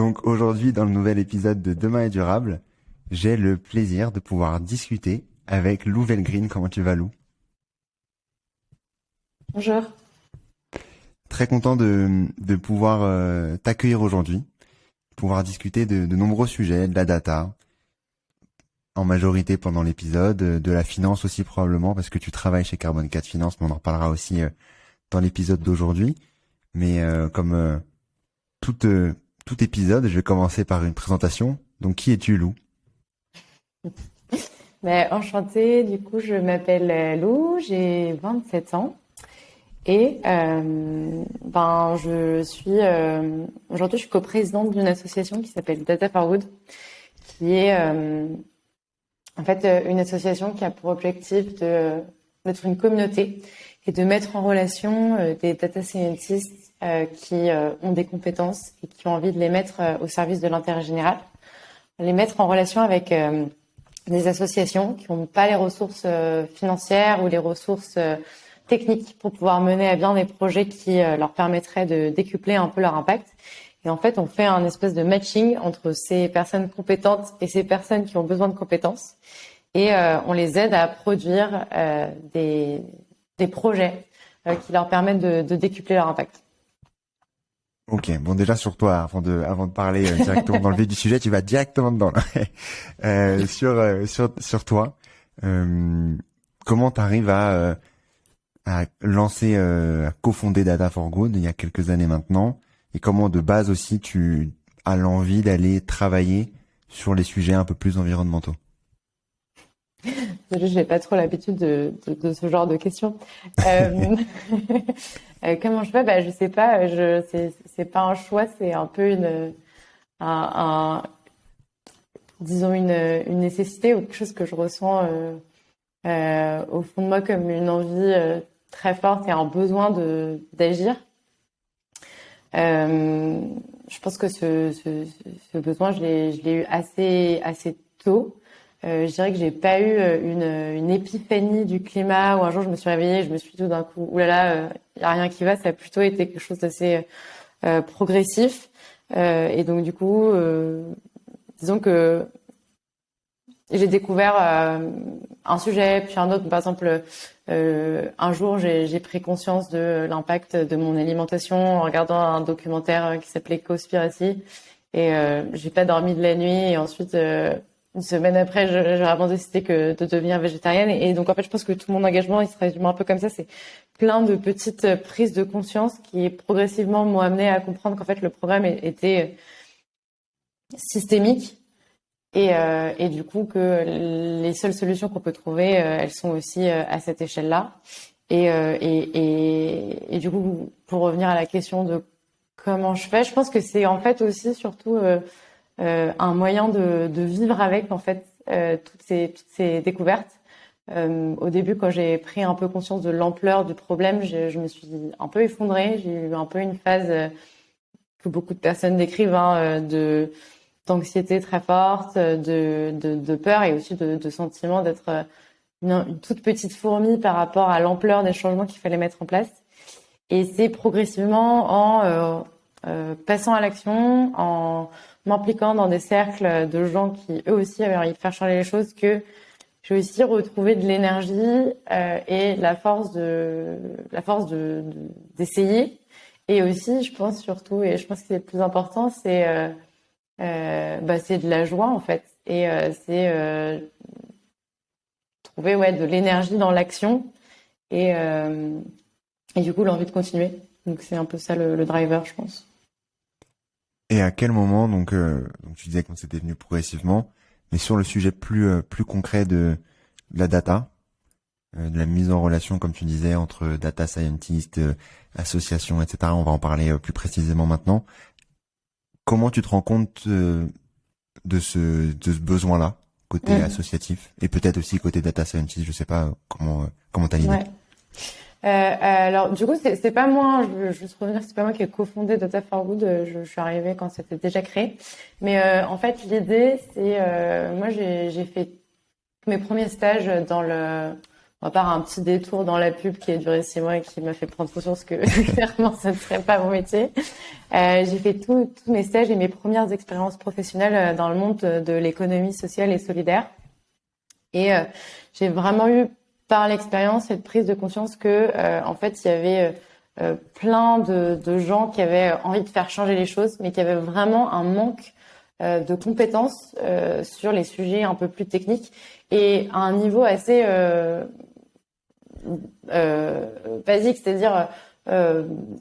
Donc aujourd'hui, dans le nouvel épisode de Demain est durable, j'ai le plaisir de pouvoir discuter avec Lou Velgreen. Comment tu vas, Lou? Bonjour. Très content de pouvoir t'accueillir aujourd'hui, pouvoir discuter de nombreux sujets, de la data, en majorité pendant l'épisode, de la finance aussi probablement, parce que tu travailles chez Carbone 4 Finance, mais on en reparlera aussi dans l'épisode d'aujourd'hui. Mais comme tout, tout épisode, je vais commencer par une présentation. Donc qui es-tu, Lou? Enchantée, du coup, je m'appelle Lou, j'ai 27 ans et aujourd'hui, je suis coprésidente d'une association qui s'appelle Data for Good, qui est une association qui a pour objectif d'être une communauté et de mettre en relation des data scientists qui ont des compétences et qui ont envie de les mettre au service de l'intérêt général, les mettre en relation avec des associations qui n'ont pas les ressources financières ou les ressources techniques pour pouvoir mener à bien des projets qui leur permettraient de décupler un peu leur impact. Et en fait, on fait un espèce de matching entre ces personnes compétentes et ces personnes qui ont besoin de compétences. Et on les aide à produire des projets qui leur permettent de décupler leur impact. Ok, bon déjà sur toi, avant de parler directement dans le vif du sujet, tu vas directement dedans là. Sur toi, comment t'arrives à lancer, à cofonder Data for Good il y a quelques années maintenant, et comment de base aussi tu as l'envie d'aller travailler sur les sujets un peu plus environnementaux. Je n'ai pas trop l'habitude de ce genre de questions. Comment je fais? Je sais pas. C'est pas un choix, c'est un peu disons une nécessité ou quelque chose que je ressens au fond de moi comme une envie très forte et un besoin d'agir. Je pense que ce besoin, je l'ai eu assez tôt. Je dirais que j'ai pas eu une épiphanie du climat où un jour je me suis réveillée, je me suis dit tout d'un coup, oulala, y a rien qui va. Ça a plutôt été quelque chose d'assez progressif. Et donc du coup, disons que j'ai découvert un sujet puis un autre. Par exemple, un jour, j'ai pris conscience de l'impact de mon alimentation en regardant un documentaire qui s'appelait Cowspiracy. Et j'ai pas dormi de la nuit. Et ensuite, une semaine après, j'ai vraiment décidé de devenir végétarienne. Et donc, en fait, je pense que tout mon engagement, il se résume un peu comme ça. C'est plein de petites prises de conscience qui progressivement m'ont amené à comprendre qu'en fait, le problème était systémique. Et du coup, que les seules solutions qu'on peut trouver, elles sont aussi à cette échelle-là. Et du coup, pour revenir à la question de comment je fais, je pense que c'est en fait aussi surtout un moyen de vivre avec en fait toutes ces découvertes. Au début, quand j'ai pris un peu conscience de l'ampleur du problème, je me suis un peu effondrée. J'ai eu un peu une phase que beaucoup de personnes décrivent d'anxiété très forte, de peur et aussi de sentiment d'être une toute petite fourmi par rapport à l'ampleur des changements qu'il fallait mettre en place. Et c'est progressivement en passant à l'action, en m'impliquant dans des cercles de gens qui eux aussi avaient envie de faire changer les choses, que j'ai aussi retrouvé de l'énergie et d'essayer. Et aussi, je pense surtout, et je pense que c'est le plus important, c'est de la joie en fait. Et c'est trouver de l'énergie dans l'action et, euh, et du coup l'envie de continuer. Donc c'est un peu ça le driver, je pense. Et à quel moment, donc tu disais que c'était venu progressivement, mais sur le sujet plus concret de la data, de la mise en relation, comme tu disais, entre data scientists, associations, etc. On va en parler plus précisément maintenant. Comment tu te rends compte de ce besoin-là, côté Mm. associatif, et peut-être aussi côté data scientist, je sais pas comment t'as l'idée. Ouais. Alors du coup c'est pas moi, je veux juste revenir, c'est pas moi qui ai cofondé Data for Good. Je suis arrivée quand c'était déjà créé. Mais en fait l'idée c'est moi j'ai fait mes premiers stages à part un petit détour dans la pub qui a duré 6 mois et qui m'a fait prendre conscience que clairement ça ne serait pas mon métier. J'ai fait tous mes stages et mes premières expériences professionnelles dans le monde de l'économie sociale et solidaire. Et j'ai vraiment eu par l'expérience cette prise de conscience que en fait il y avait plein de gens qui avaient envie de faire changer les choses, mais qui avaient vraiment un manque de compétences sur les sujets un peu plus techniques et à un niveau assez basique, c'est-à-dire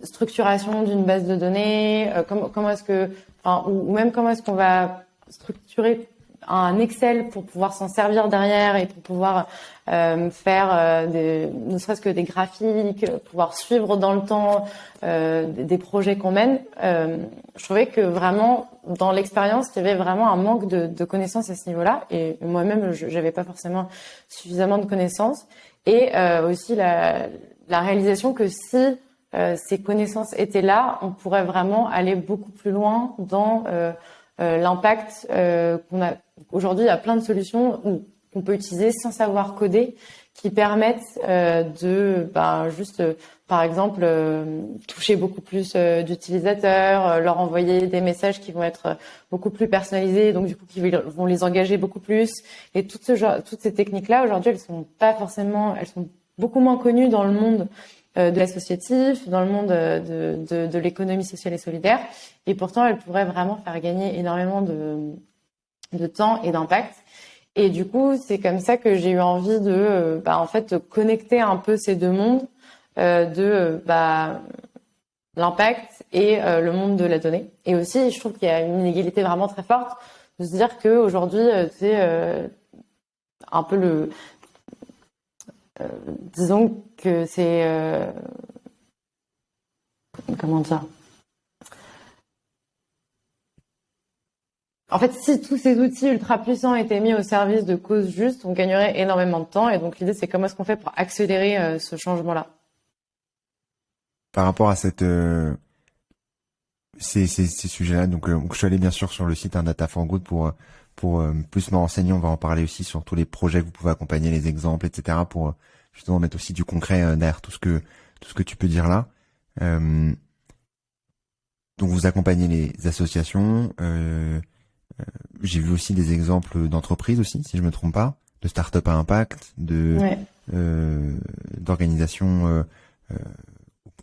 structuration d'une base de données, comment est-ce que, enfin, ou même comment est-ce qu'on va structurer un Excel pour pouvoir s'en servir derrière et pour pouvoir faire ne serait-ce que des graphiques, pouvoir suivre dans le temps des projets qu'on mène. Je trouvais que vraiment, dans l'expérience, il y avait vraiment un manque de connaissances à ce niveau-là. Et moi-même, j'avais pas forcément suffisamment de connaissances. Et aussi la réalisation que si ces connaissances étaient là, on pourrait vraiment aller beaucoup plus loin dans l'impact qu'on a. Aujourd'hui, il y a plein de solutions qu'on peut utiliser sans savoir coder qui permettent juste, par exemple, toucher beaucoup plus d'utilisateurs, leur envoyer des messages qui vont être beaucoup plus personnalisés, donc du coup qui vont les engager beaucoup plus. Et toutes ces techniques-là, aujourd'hui, elles sont beaucoup moins connues dans le monde de l'associatif, dans le monde de l'économie sociale et solidaire. Et pourtant, elles pourraient vraiment faire gagner énormément de temps et d'impact. Et du coup, c'est comme ça que j'ai eu envie de, en fait, connecter un peu ces deux mondes l'impact et le monde de la donnée. Et aussi, je trouve qu'il y a une inégalité vraiment très forte de se dire que aujourd'hui, c'est un peu disons que c'est comment dire. En fait, si tous ces outils ultra puissants étaient mis au service de causes justes, on gagnerait énormément de temps. Et donc, l'idée, c'est comment est-ce qu'on fait pour accélérer ce changement-là. Par rapport à ces sujets-là, donc je suis allé bien sûr sur le site Data for Good pour plus me renseigner. On va en parler aussi sur tous les projets que vous pouvez accompagner, les exemples, etc. pour justement mettre aussi du concret derrière tout ce que tu peux dire là. Donc vous accompagnez les associations. J'ai vu aussi des exemples d'entreprises aussi, si je me trompe pas, de start-up à impact, d'organisations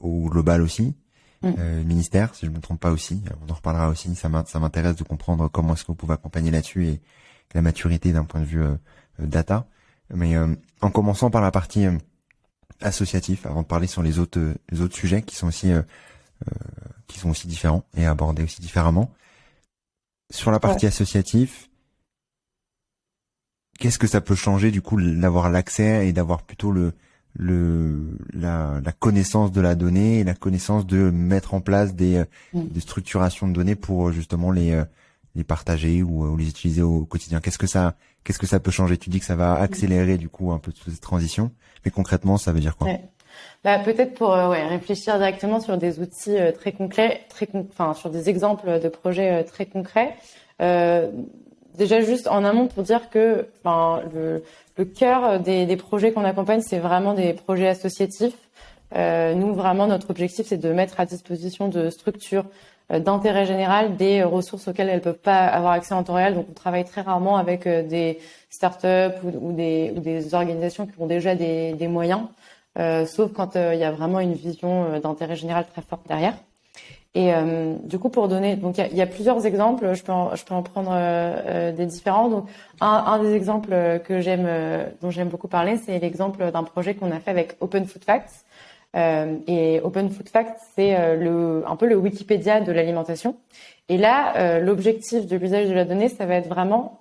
au global aussi, ministère, si je me trompe pas aussi. On en reparlera aussi. Ça m'intéresse de comprendre comment est-ce que vous pouvez accompagner là-dessus et la maturité d'un point de vue data. Mais en commençant par la partie associatif, avant de parler sur les autres sujets qui sont aussi différents et abordés aussi différemment. Sur la partie associative, qu'est-ce que ça peut changer du coup d'avoir l'accès et d'avoir plutôt la connaissance de la donnée et la connaissance de mettre en place des structurations de données pour justement les partager ou les utiliser au quotidien. Qu'est-ce que ça peut changer? Tu dis que ça va accélérer du coup un peu toute cette transition, mais concrètement ça veut dire quoi? Peut-être pour réfléchir directement sur des outils très concrets, sur des exemples de projets très concrets. Déjà juste en amont pour dire que le cœur des projets qu'on accompagne, c'est vraiment des projets associatifs. Nous, vraiment, notre objectif, c'est de mettre à disposition de structures d'intérêt général des ressources auxquelles elles peuvent pas avoir accès en temps réel. Donc, on travaille très rarement avec des startups ou des organisations qui ont déjà des moyens. Sauf quand il y a vraiment une vision d'intérêt général très forte derrière. Et du coup, pour donner, donc il y a plusieurs exemples. Je peux en prendre des différents. Donc un des exemples dont j'aime beaucoup parler, c'est l'exemple d'un projet qu'on a fait avec Open Food Facts. Et Open Food Facts, c'est un peu le Wikipédia de l'alimentation. Et là, l'objectif de l'usage de la donnée, ça va être vraiment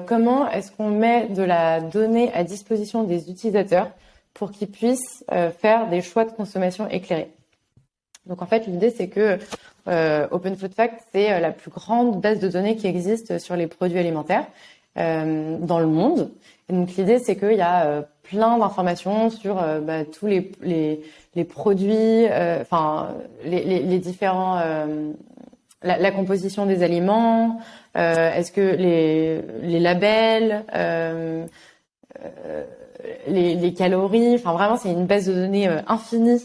comment est-ce qu'on met de la donnée à disposition des utilisateurs pour qu'ils puissent faire des choix de consommation éclairés. Donc en fait, l'idée c'est que Open Food Facts, c'est la plus grande base de données qui existe sur les produits alimentaires dans le monde. Et donc l'idée c'est qu'il y a plein d'informations sur tous les produits, les différents la composition des aliments, est-ce que les labels les calories. Enfin, vraiment, c'est une base de données infinie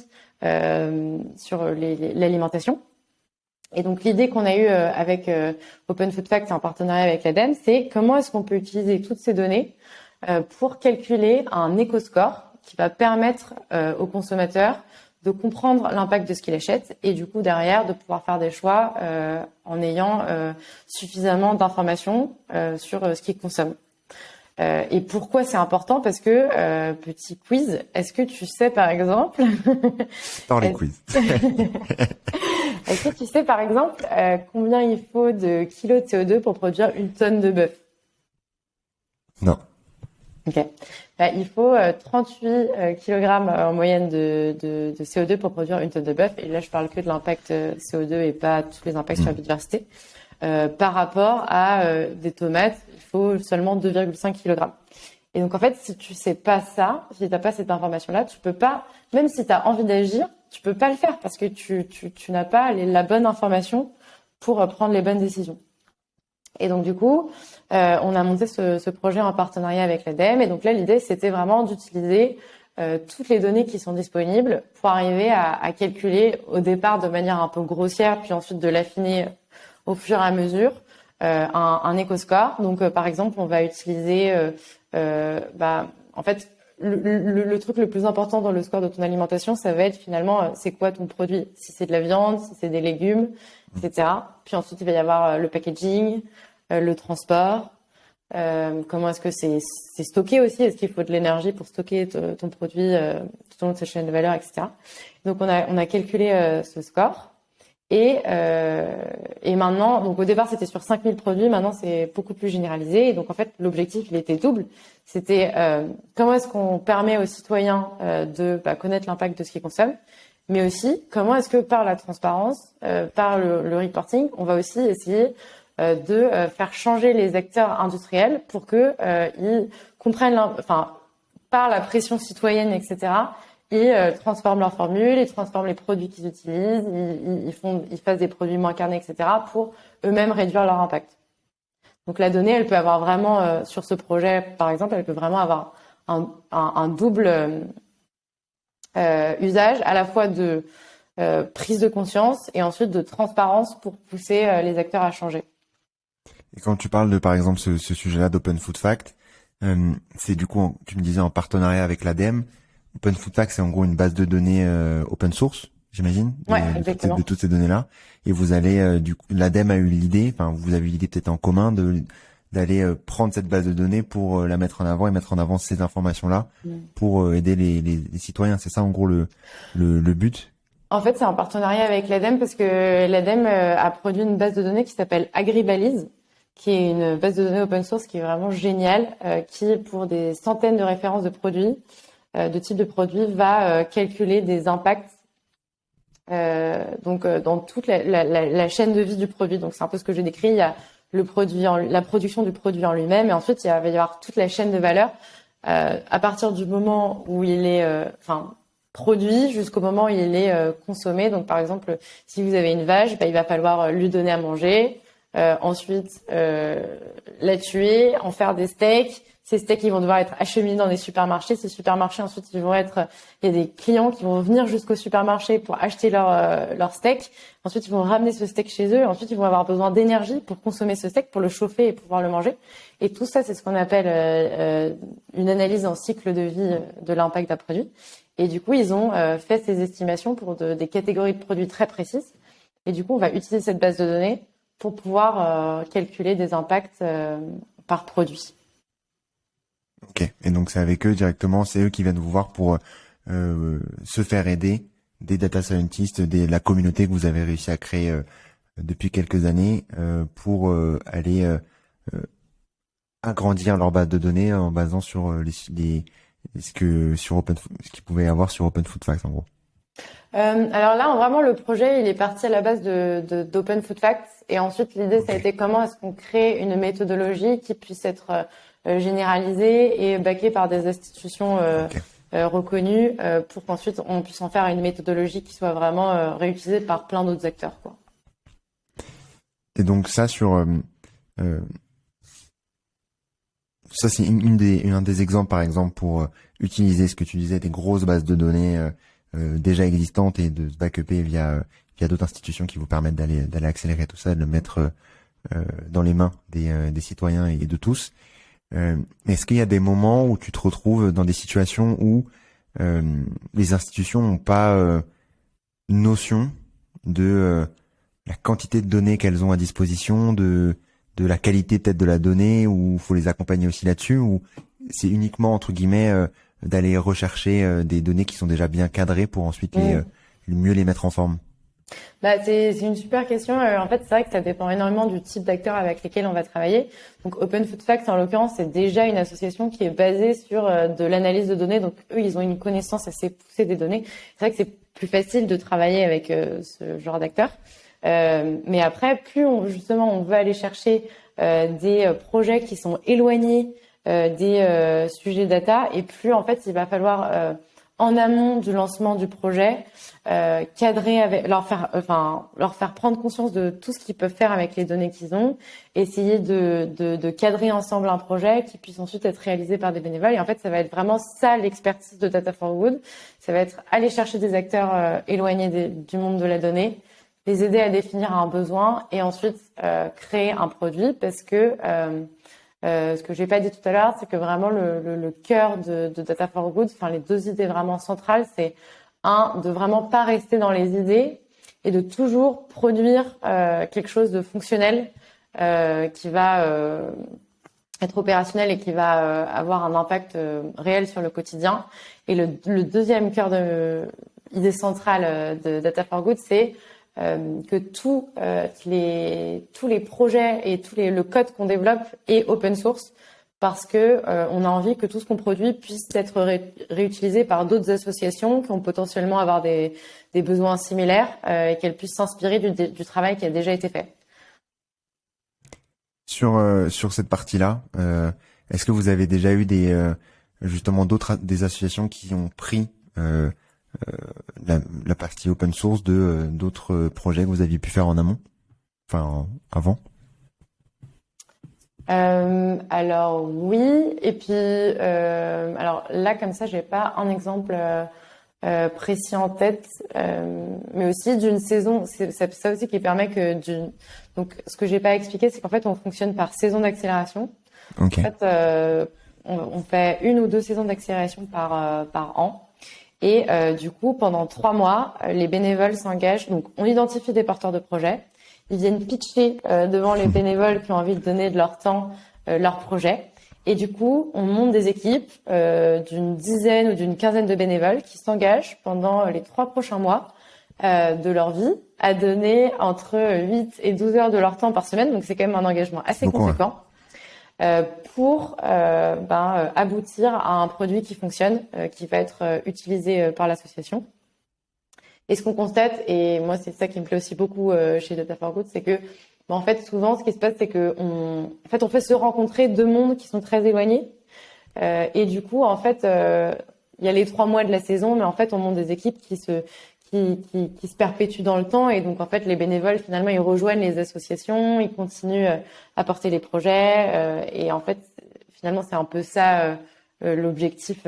sur l'alimentation. Et donc, l'idée qu'on a eue avec Open Food Facts en partenariat avec l'ADEME, c'est comment est-ce qu'on peut utiliser toutes ces données pour calculer un éco-score qui va permettre aux consommateurs de comprendre l'impact de ce qu'il achète et du coup, derrière, de pouvoir faire des choix en ayant suffisamment d'informations sur ce qu'ils consomment. Et pourquoi c'est important? Parce que, petit quiz, est-ce que tu sais par exemple... Dans les quiz. Est-ce que tu sais par exemple combien il faut de kilos de CO2 pour produire une tonne de bœuf? Non. Ok. Il faut 38 kg en moyenne de CO2 pour produire une tonne de bœuf. Et là, je parle que de l'impact CO2 et pas tous les impacts sur la biodiversité. Par rapport à des tomates, il faut seulement 2,5 kg. Et donc, en fait, si tu sais pas ça, si t'as pas cette information-là, tu peux pas, même si tu as envie d'agir, tu peux pas le faire parce que tu n'as pas la bonne information pour prendre les bonnes décisions. Et donc, du coup, on a monté ce projet en partenariat avec l'ADEME. Et donc là, l'idée, c'était vraiment d'utiliser toutes les données qui sont disponibles pour arriver à calculer au départ de manière un peu grossière, puis ensuite de l'affiner au fur et à mesure, un éco-score. Donc, par exemple, on va utiliser, en fait, le truc le plus important dans le score de ton alimentation, ça va être finalement, c'est quoi ton produit? Si c'est de la viande, si c'est des légumes, etc. Puis ensuite, il va y avoir le packaging, le transport, comment est-ce que c'est stocké aussi? Est-ce qu'il faut de l'énergie pour stocker ton produit tout au long de sa chaîne de valeur, etc. Donc, on a calculé ce score. Et maintenant, donc au départ, c'était sur 5000 produits. Maintenant, c'est beaucoup plus généralisé. Et donc, en fait, l'objectif, il était double. C'était comment est-ce qu'on permet aux citoyens de connaître l'impact de ce qu'ils consomment, mais aussi comment est-ce que par la transparence, par le reporting, on va aussi essayer de faire changer les acteurs industriels pour que ils comprennent, par la pression citoyenne, etc. Ils transforment leurs formules, ils transforment les produits qu'ils utilisent, ils fassent des produits moins carnés, etc. pour eux-mêmes réduire leur impact. Donc la donnée, elle peut avoir vraiment, sur ce projet, par exemple, elle peut vraiment avoir un double usage, à la fois de prise de conscience et ensuite de transparence pour pousser les acteurs à changer. Et quand tu parles de, par exemple, ce sujet-là d'Open Food Fact, c'est du coup, tu me disais en partenariat avec l'ADEME. Open Food Fact, c'est en gros une base de données open source, j'imagine, de toutes ces données-là. Et vous allez, du coup, l'ADEME a eu l'idée, enfin, vous avez eu l'idée peut-être en commun d'aller prendre cette base de données pour la mettre en avant et mettre en avant ces informations-là pour aider les citoyens. C'est ça, en gros, le but. En fait, c'est en partenariat avec l'ADEME parce que l'ADEME a produit une base de données qui s'appelle AgriBalise, qui est une base de données open source qui est vraiment géniale, qui, pour des centaines de références de produits, de types de produits, va calculer des impacts dans toute la chaîne de vie du produit. Donc, c'est un peu ce que j'ai décrit. Il y a le produit, la production du produit en lui-même, et ensuite, il va y avoir toute la chaîne de valeur à partir du moment où il est produit jusqu'au moment où il est consommé. Donc, par exemple, si vous avez une vache, il va falloir lui donner à manger, ensuite la tuer, en faire des steaks. Ces steaks, ils vont devoir être acheminés dans des supermarchés. Ces supermarchés, ensuite, il y a des clients qui vont venir jusqu'au supermarché pour acheter leur steak. Ensuite, ils vont ramener ce steak chez eux. Ensuite, ils vont avoir besoin d'énergie pour consommer ce steak, pour le chauffer et pouvoir le manger. Et tout ça, c'est ce qu'on appelle une analyse en cycle de vie de l'impact d'un produit. Et du coup, ils ont fait ces estimations pour des catégories de produits très précises. Et du coup, on va utiliser cette base de données pour pouvoir calculer des impacts par produit. Ok. Et donc c'est avec eux directement, c'est eux qui viennent vous voir pour se faire aider des data scientists, la communauté que vous avez réussi à créer depuis quelques années pour aller agrandir leur base de données en basant sur ce qu'il pouvait y avoir sur Open Food Facts en gros. Alors là, vraiment, le projet, il est parti à la base d'Open Food Facts. Et ensuite, l'idée, ça a été comment est-ce qu'on crée une méthodologie qui puisse être généralisée et backée par des institutions reconnues pour qu'ensuite, on puisse en faire une méthodologie qui soit vraiment réutilisée par plein d'autres acteurs, quoi. Et donc ça, sur Ça, c'est un des exemples, par exemple, pour utiliser ce que tu disais, des grosses bases de données déjà existantes et de se backuper via d'autres institutions qui vous permettent d'aller accélérer tout ça, de le mettre dans les mains des citoyens et de tous. Est-ce qu'il y a des moments où tu te retrouves dans des situations où les institutions n'ont pas une notion de la quantité de données qu'elles ont à disposition, de la qualité peut-être de la donnée, ou faut les accompagner aussi là-dessus, ou c'est uniquement entre guillemets d'aller rechercher des données qui sont déjà bien cadrées pour ensuite mieux les mettre en forme? Bah, c'est une super question. En fait, c'est vrai que ça dépend énormément du type d'acteurs avec lesquels on va travailler. Donc, Open Food Facts, en l'occurrence, c'est déjà une association qui est basée sur de l'analyse de données. Donc, eux, ils ont une connaissance assez poussée des données. C'est vrai que c'est plus facile de travailler avec ce genre d'acteurs. Mais après, plus justement on veut aller chercher des projets qui sont éloignés des sujets data, et plus en fait il va falloir en amont du lancement du projet cadrer avec leur faire prendre conscience de tout ce qu'ils peuvent faire avec les données qu'ils ont, essayer de cadrer ensemble un projet qui puisse ensuite être réalisé par des bénévoles. Et en fait, ça va être vraiment ça l'expertise de Data for Good. Ça va être aller chercher des acteurs éloignés du monde de la donnée, les aider à définir un besoin et ensuite créer un produit, parce que ce que j'ai pas dit tout à l'heure, c'est que vraiment le cœur de Data for Good, enfin les deux idées vraiment centrales, c'est de vraiment pas rester dans les idées et de toujours produire quelque chose de fonctionnel qui va être opérationnel et qui va avoir un impact réel sur le quotidien. Et le deuxième cœur de idée centrale de Data for Good, c'est que tous les projets et le code qu'on développe est open source, parce que on a envie que tout ce qu'on produit puisse être réutilisé par d'autres associations qui ont potentiellement avoir des besoins similaires et qu'elles puissent s'inspirer du travail qui a déjà été fait. Sur cette partie-là, est-ce que vous avez déjà eu justement des associations qui ont pris la partie open source de d'autres projets que vous aviez pu faire en amont, avant? Alors oui, et puis alors là comme ça j'ai pas un exemple précis en tête, mais aussi d'une saison. C'est ça aussi qui permet que donc ce que j'ai pas expliqué, c'est qu'en fait on fonctionne par saison d'accélération. Okay. En fait, on fait 1 ou 2 saisons d'accélération par an. Et du coup, pendant 3 mois, les bénévoles s'engagent. Donc, on identifie des porteurs de projets. Ils viennent pitcher devant les bénévoles qui ont envie de donner de leur temps, leur projet. Et du coup, on monte des équipes d'une dizaine ou d'une quinzaine de bénévoles qui s'engagent pendant les 3 prochains mois de leur vie à donner entre 8 et 12 heures de leur temps par semaine. Donc, c'est quand même un engagement assez conséquent. Pour aboutir à un produit qui fonctionne, qui va être utilisé par l'association. Et ce qu'on constate, et moi c'est ça qui me plaît aussi beaucoup chez Data for Good, c'est que en fait souvent ce qui se passe, c'est que on fait se rencontrer deux mondes qui sont très éloignés, et du coup en fait il y a les 3 mois de la saison, mais en fait on monte des équipes qui se perpétuent dans le temps, et donc en fait les bénévoles finalement ils rejoignent les associations, ils continuent à porter les projets, et en fait finalement c'est un peu ça l'objectif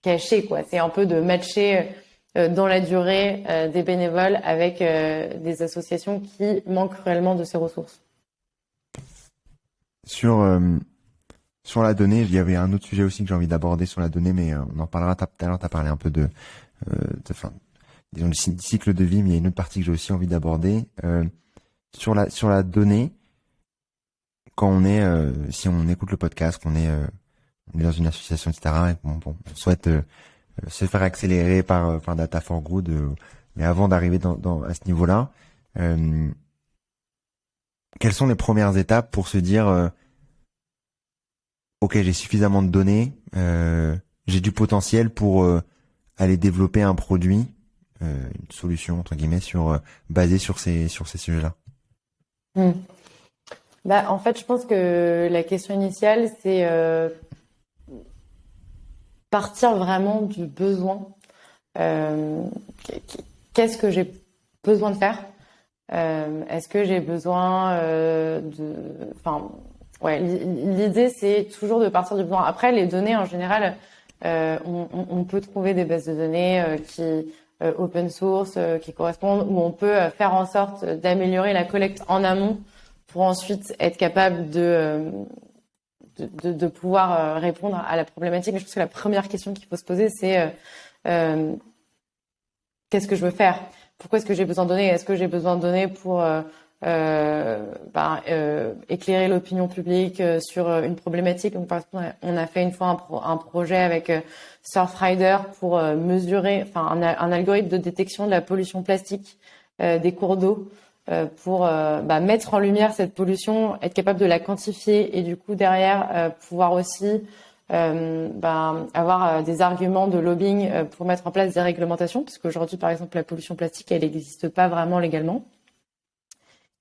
caché, quoi. C'est un peu de matcher dans la durée des bénévoles avec des associations qui manquent réellement de ces ressources. Sur la donnée, il y avait un autre sujet aussi que j'ai envie d'aborder sur la donnée, mais on en parlera tout à l'heure. Tu as parlé un peu disons, du cycle de vie, mais il y a une autre partie que j'ai aussi envie d'aborder. Sur la donnée, quand on est, si on écoute le podcast, qu'on est dans une association, etc., et on souhaite se faire accélérer par Data for Good, mais avant d'arriver à ce niveau-là, quelles sont les premières étapes pour se dire ok, j'ai suffisamment de données, j'ai du potentiel pour aller développer un produit, une solution entre guillemets basée sur ces sujets-là. En fait, je pense que la question initiale, c'est partir vraiment du besoin. Qu'est-ce que j'ai besoin de faire ? Est-ce que j'ai besoin Ouais, l'idée, c'est toujours de partir du besoin. Après, les données, en général, on peut trouver des bases de données qui open source, qui correspondent, où on peut faire en sorte d'améliorer la collecte en amont pour ensuite être capable de pouvoir répondre à la problématique. Mais je pense que la première question qu'il faut se poser, c'est qu'est-ce que je veux faire? Pourquoi est-ce que j'ai besoin de données? Est-ce que j'ai besoin de données pour éclairer l'opinion publique sur une problématique? Donc, par exemple, on a fait une fois un projet avec Surfrider pour mesurer, un algorithme de détection de la pollution plastique des cours d'eau pour mettre en lumière cette pollution, être capable de la quantifier et du coup derrière pouvoir aussi avoir des arguments de lobbying pour mettre en place des réglementations, parce qu'aujourd'hui, par exemple, la pollution plastique, elle n'existe pas vraiment légalement.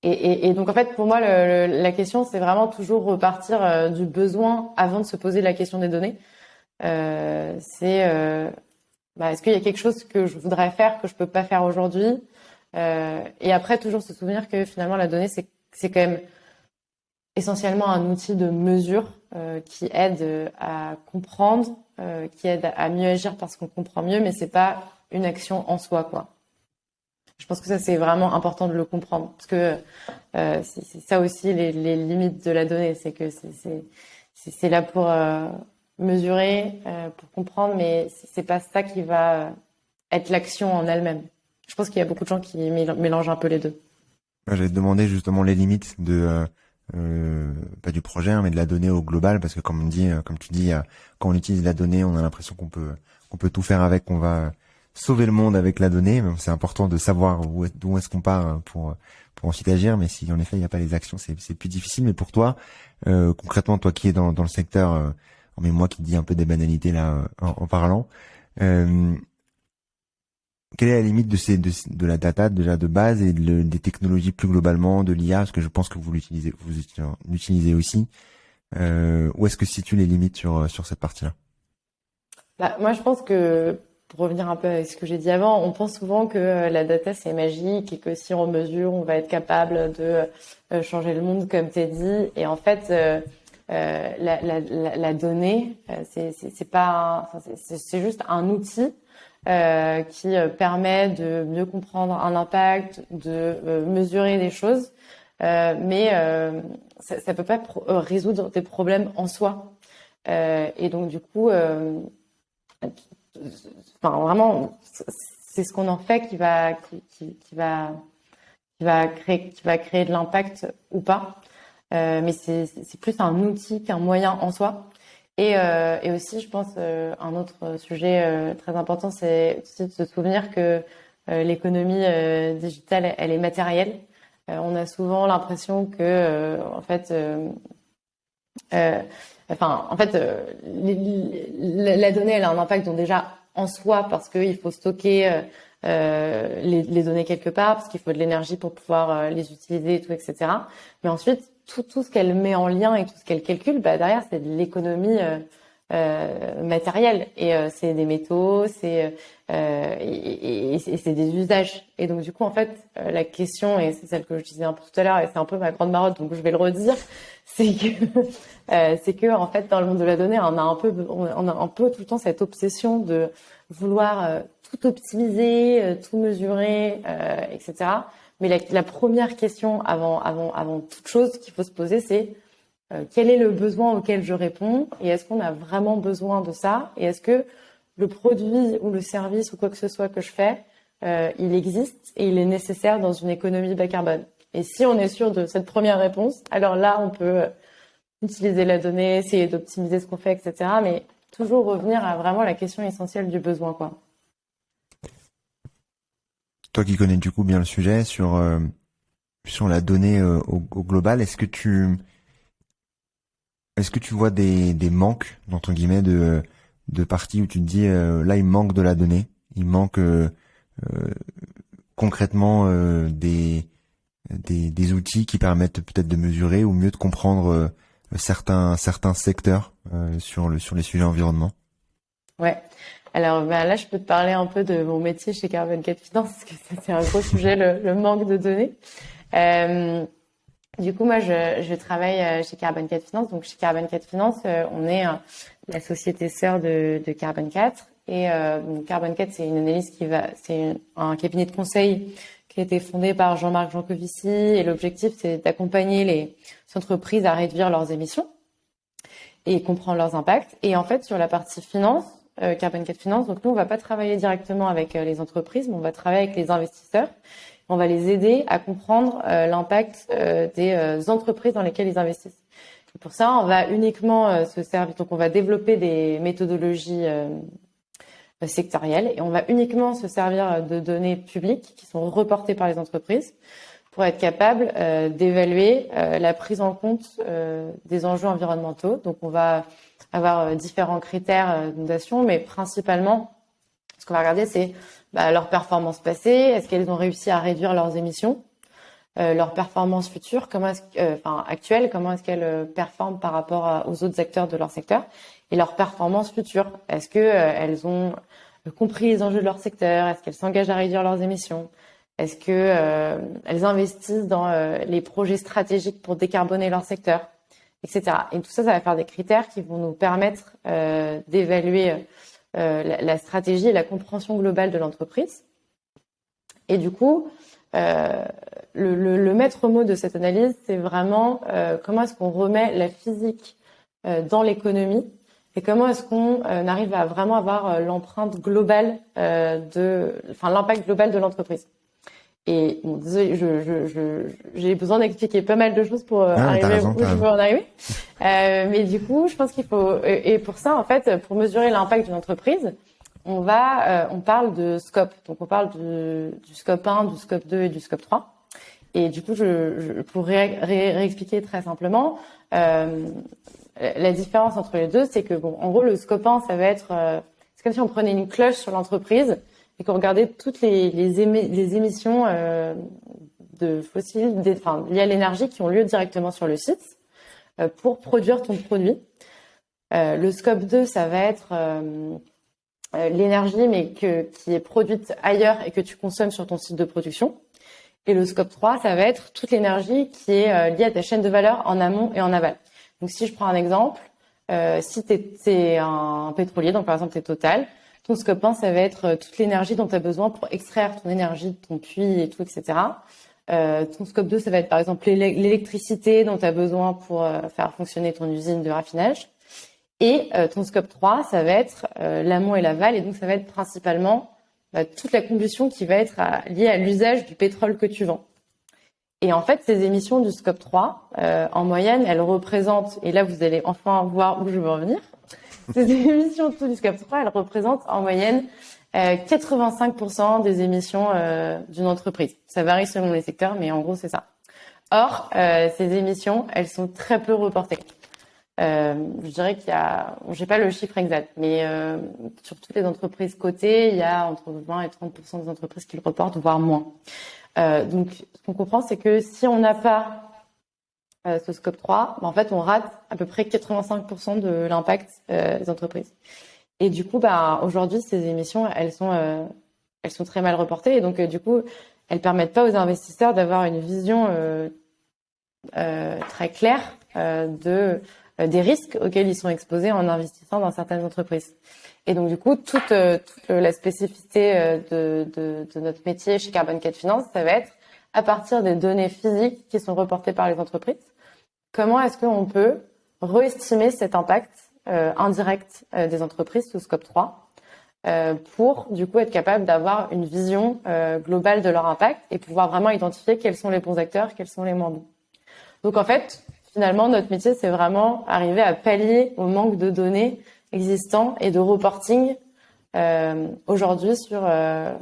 Et donc, en fait, pour moi, la question, c'est vraiment toujours repartir du besoin avant de se poser la question des données. Est-ce qu'il y a quelque chose que je voudrais faire que je peux pas faire aujourd'hui? Et après, toujours se souvenir que finalement, la donnée, c'est quand même essentiellement un outil de mesure qui aide à comprendre, qui aide à mieux agir parce qu'on comprend mieux, mais c'est pas une action en soi, quoi. Je pense que ça, c'est vraiment important de le comprendre, parce que c'est ça aussi les limites de la donnée, c'est que c'est là pour mesurer, pour comprendre, mais c'est pas ça qui va être l'action en elle-même. Je pense qu'il y a beaucoup de gens qui mélangent un peu les deux. J'avais demandé justement les limites de pas du projet, hein, mais de la donnée au global, parce que comme tu dis, quand on utilise la donnée, on a l'impression qu'on peut tout faire avec, qu'on va sauver le monde avec la donnée. Mais c'est important de savoir d'où est-ce qu'on part pour ensuite agir. Mais si en effet il n'y a pas les actions, c'est plus difficile. Mais pour toi, concrètement, toi qui es dans le secteur, mais moi qui dis un peu des banalités là en parlant. Quelle est la limite de la data déjà de base et des technologies plus globalement, de l'IA, parce que je pense que vous l'utilisez aussi. Où est-ce que se situent les limites sur cette partie-là? Moi, je pense que, pour revenir un peu à ce que j'ai dit avant, on pense souvent que la data, c'est magique et que si on mesure, on va être capable de changer le monde, comme tu as dit. Et en fait, la donnée, c'est pas, c'est juste un outil qui permet de mieux comprendre un impact, de mesurer des choses, mais ça peut pas résoudre des problèmes en soi. Et donc du coup, vraiment, c'est ce qu'on en fait qui va créer de l'impact ou pas. Mais c'est plus un outil qu'un moyen en soi. Et aussi, je pense, un autre sujet très important, c'est aussi de se souvenir que l'économie digitale, elle est matérielle. On a souvent l'impression que, la donnée, elle a un impact donc déjà en soi parce qu'il faut stocker les données quelque part, parce qu'il faut de l'énergie pour pouvoir les utiliser et tout, etc. Mais ensuite, tout ce qu'elle met en lien et tout ce qu'elle calcule, derrière, c'est de l'économie matérielle. Et c'est des métaux, et c'est des usages. Et donc, du coup, en fait, la question, et c'est celle que je disais un peu tout à l'heure, et c'est un peu ma grande marotte, donc je vais le redire, c'est que en fait, dans le monde de la donnée, on a un peu tout le temps cette obsession de vouloir tout optimiser, tout mesurer, etc. Mais la première question avant toute chose qu'il faut se poser, c'est quel est le besoin auquel je réponds et est-ce qu'on a vraiment besoin de ça et est-ce que le produit ou le service ou quoi que ce soit que je fais, il existe et il est nécessaire dans une économie bas carbone. Et si on est sûr de cette première réponse, alors là, on peut utiliser la donnée, essayer d'optimiser ce qu'on fait, etc. Mais toujours revenir à vraiment la question essentielle du besoin, quoi. Toi qui connais du coup bien le sujet sur la donnée au global, est-ce que tu vois des manques entre guillemets de parties où tu te dis là il manque de la donnée, il manque concrètement des outils qui permettent peut-être de mesurer ou mieux de comprendre certains secteurs sur les sujets environnement. Ouais. Alors là, je peux te parler un peu de mon métier chez Carbon 4 Finance, parce que ça, c'est un gros sujet, le manque de données. Du coup, moi, je travaille chez Carbon 4 Finance. Donc, chez Carbon 4 Finance, on est la société sœur de Carbon 4. Et donc Carbon 4, c'est une analyse c'est un cabinet de conseil qui a été fondé par Jean-Marc Jancovici. Et l'objectif, c'est d'accompagner les entreprises à réduire leurs émissions et comprendre leurs impacts. Et en fait, sur la partie finance, Carbon 4 Finance, donc nous, on va pas travailler directement avec les entreprises, mais on va travailler avec les investisseurs. On va les aider à comprendre l'impact des entreprises dans lesquelles ils investissent. Et pour ça, on va uniquement se servir. Donc, on va développer des méthodologies sectorielles et on va uniquement se servir de données publiques qui sont reportées par les entreprises pour être capable d'évaluer la prise en compte des enjeux environnementaux. Donc, on va avoir différents critères de notation, mais principalement, ce qu'on va regarder, c'est leur performance passée, est-ce qu'elles ont réussi à réduire leurs émissions, leur performance future, actuelle, comment est-ce qu'elles performent par rapport aux autres acteurs de leur secteur, et leur performance future, est-ce que elles ont compris les enjeux de leur secteur, est-ce qu'elles s'engagent à réduire leurs émissions, est-ce que elles investissent dans les projets stratégiques pour décarboner leur secteur, etc. Et tout ça, ça va faire des critères qui vont nous permettre d'évaluer la stratégie et la compréhension globale de l'entreprise. Et du coup, le maître mot de cette analyse, c'est vraiment comment est-ce qu'on remet la physique dans l'économie et comment est-ce qu'on arrive à vraiment avoir l'empreinte globale l'impact global de l'entreprise. Et bon, désolé, j'ai besoin d'expliquer pas mal de choses pour arriver où je veux en arriver. Mais du coup, je pense qu'il faut, et pour ça, en fait, pour mesurer l'impact d'une entreprise, on parle de scope. Donc, on parle du scope 1, du scope 2 et du scope 3. Et du coup, pour réexpliquer très simplement, la différence entre les deux, c'est que, en gros, le scope 1, ça va être, c'est comme si on prenait une cloche sur l'entreprise et qu'on regardait toutes les émissions de fossiles, liées à l'énergie qui ont lieu directement sur le site pour produire ton produit. Le scope 2, ça va être l'énergie, mais qui est produite ailleurs et que tu consommes sur ton site de production. Et le scope 3, ça va être toute l'énergie qui est liée à ta chaîne de valeur en amont et en aval. Donc, si je prends un exemple, si t'es un pétrolier, donc par exemple t'es Total, ton scope 1, ça va être toute l'énergie dont tu as besoin pour extraire ton énergie de ton puits et tout, etc. Ton scope 2, ça va être par exemple l'électricité dont tu as besoin pour faire fonctionner ton usine de raffinage. Et ton scope 3, ça va être l'amont et l'aval, et donc ça va être principalement toute la combustion qui va être liée à l'usage du pétrole que tu vends. Et en fait, ces émissions du scope 3, en moyenne, elles représentent, et là vous allez enfin voir où je veux en venir, ces émissions du scope 3, elles représentent en moyenne 85% des émissions d'une entreprise. Ça varie selon les secteurs, mais en gros, c'est ça. Or, ces émissions, elles sont très peu reportées. Je dirais qu'il y a, j'ai pas le chiffre exact, mais sur toutes les entreprises cotées, il y a entre 20 et 30% des entreprises qui le reportent, voire moins. Donc, ce qu'on comprend, c'est que si on n'a pas ce scope 3, en fait, on rate à peu près 85% de l'impact des entreprises. Et du coup, aujourd'hui, ces émissions, elles sont très mal reportées, et donc du coup, elles permettent pas aux investisseurs d'avoir une vision très claire des risques auxquels ils sont exposés en investissant dans certaines entreprises. Et donc du coup, toute la spécificité de notre métier chez Carbon 4 Finance, ça va être à partir des données physiques qui sont reportées par les entreprises, comment est-ce qu'on peut réestimer cet impact indirect des entreprises sous scope 3 pour du coup être capable d'avoir une vision globale de leur impact et pouvoir vraiment identifier quels sont les bons acteurs, quels sont les moins bons. Donc en fait, finalement, notre métier, c'est vraiment arriver à pallier au manque de données existants et de reporting aujourd'hui sur le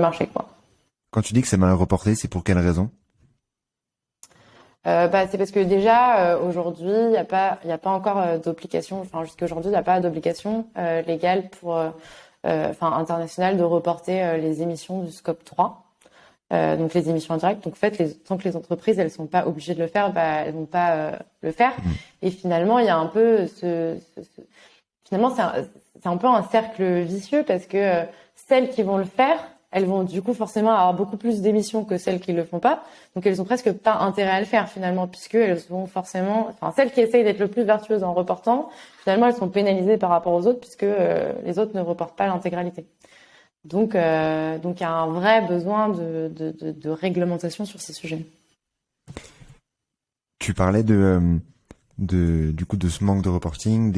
marché, quoi. Quand tu dis que c'est mal reporté, c'est pour quelle raison? C'est parce que déjà aujourd'hui il y a pas encore d'obligation, jusqu'à aujourd'hui il n'y a pas d'obligation légale pour internationale de reporter les émissions du scope 3, donc les émissions indirectes. Donc en fait, tant que les entreprises elles sont pas obligées de le faire, elles vont pas le faire. Et finalement il y a un peu finalement c'est un peu un cercle vicieux parce que celles qui vont le faire, elles vont du coup forcément avoir beaucoup plus d'émissions que celles qui le font pas. Donc elles ont presque pas intérêt à le faire finalement, puisque elles vont forcément, enfin celles qui essayent d'être le plus vertueuses en reportant, finalement elles sont pénalisées par rapport aux autres puisque les autres ne reportent pas l'intégralité. Donc il y a un vrai besoin de réglementation sur ces sujets. Tu parlais du coup de ce manque de reporting,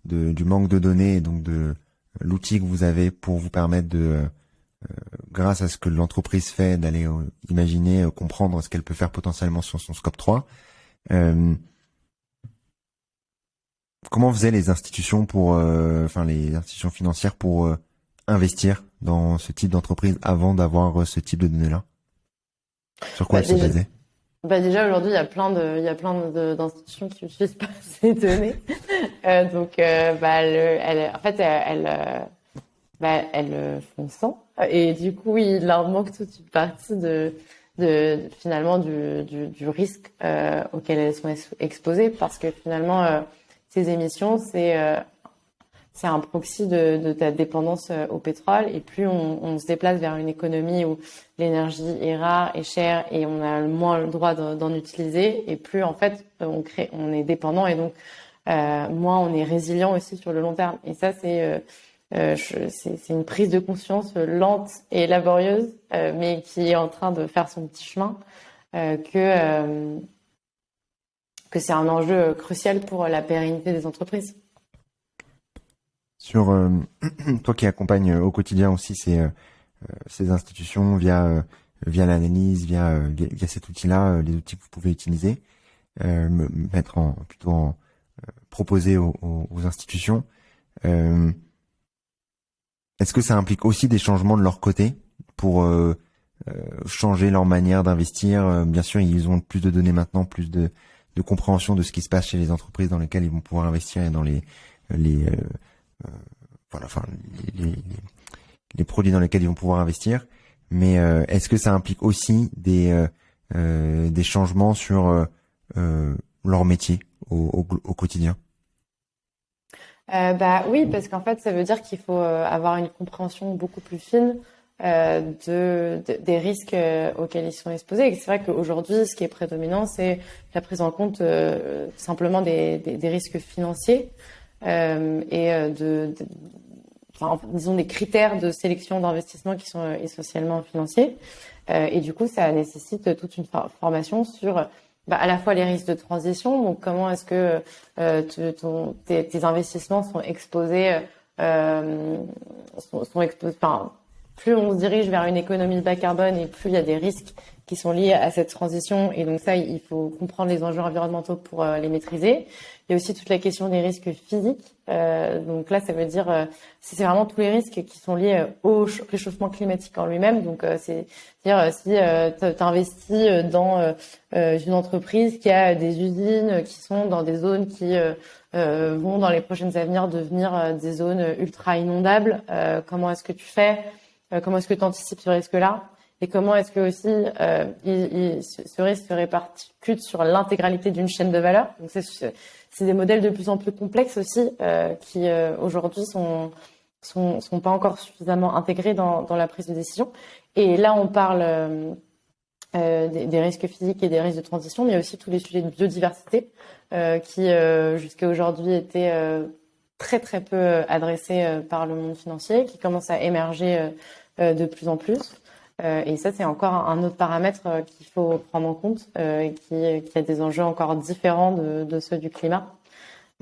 du manque de données, et donc de l'outil que vous avez pour vous permettre grâce à ce que l'entreprise fait, d'aller imaginer, comprendre ce qu'elle peut faire potentiellement sur son scope 3. Comment faisaient les institutions les institutions financières pour investir dans ce type d'entreprise avant d'avoir ce type de données-là? Sur quoi elles se basaient? Déjà aujourd'hui, il y a plein d'institutions qui utilisent pas ces données. Elles font sans. Et du coup, oui, il leur manque toute une partie finalement du risque auquel elles sont exposées, parce que finalement, ces émissions, c'est un proxy de ta dépendance au pétrole. Et plus on se déplace vers une économie où l'énergie est rare et chère et on a moins le droit d'en utiliser, et plus en fait on est dépendant, et donc moins on est résilient aussi sur le long terme. Et ça, c'est une prise de conscience lente et laborieuse, mais qui est en train de faire son petit chemin, que c'est un enjeu crucial pour la pérennité des entreprises. Sur toi qui accompagnes au quotidien aussi ces institutions via l'analyse, via cet outil-là, les outils que vous pouvez utiliser, proposer aux institutions. Est-ce que ça implique aussi des changements de leur côté pour changer leur manière d'investir? Bien sûr, ils ont plus de données maintenant, plus de compréhension de ce qui se passe chez les entreprises dans lesquelles ils vont pouvoir investir et dans les produits dans lesquels ils vont pouvoir investir. Mais est-ce que ça implique aussi des changements sur leur métier au quotidien? Oui, parce qu'en fait, ça veut dire qu'il faut avoir une compréhension beaucoup plus fine des risques auxquels ils sont exposés. Et c'est vrai qu'aujourd'hui, ce qui est prédominant, c'est la prise en compte simplement des risques financiers disons des critères de sélection d'investissement qui sont essentiellement financiers. Et du coup, ça nécessite toute une formation sur à la fois les risques de transition, donc comment est-ce que tes investissements sont exposés, plus on se dirige vers une économie bas carbone et plus il y a des risques qui sont liés à cette transition, et donc ça, il faut comprendre les enjeux environnementaux pour les maîtriser. Il y a aussi toute la question des risques physiques. Donc là, ça veut dire c'est vraiment tous les risques qui sont liés au réchauffement climatique en lui-même. Donc c'est-à-dire si tu investis dans une entreprise qui a des usines qui sont dans des zones qui vont dans les prochaines années devenir des zones ultra inondables, comment est-ce que tu fais? Comment est-ce que tu anticipes ce risque-là? Et comment est-ce que aussi ce risque se répercute sur l'intégralité d'une chaîne de valeur? Donc c'est des modèles de plus en plus complexes aussi qui aujourd'hui sont pas encore suffisamment intégrés dans la prise de décision. Et là, on parle des risques physiques et des risques de transition, mais il y a aussi tous les sujets de biodiversité qui jusqu'à aujourd'hui étaient très très peu adressés par le monde financier, qui commencent à émerger de plus en plus. Et ça, c'est encore un autre paramètre qu'il faut prendre en compte, qui a des enjeux encore différents de ceux du climat,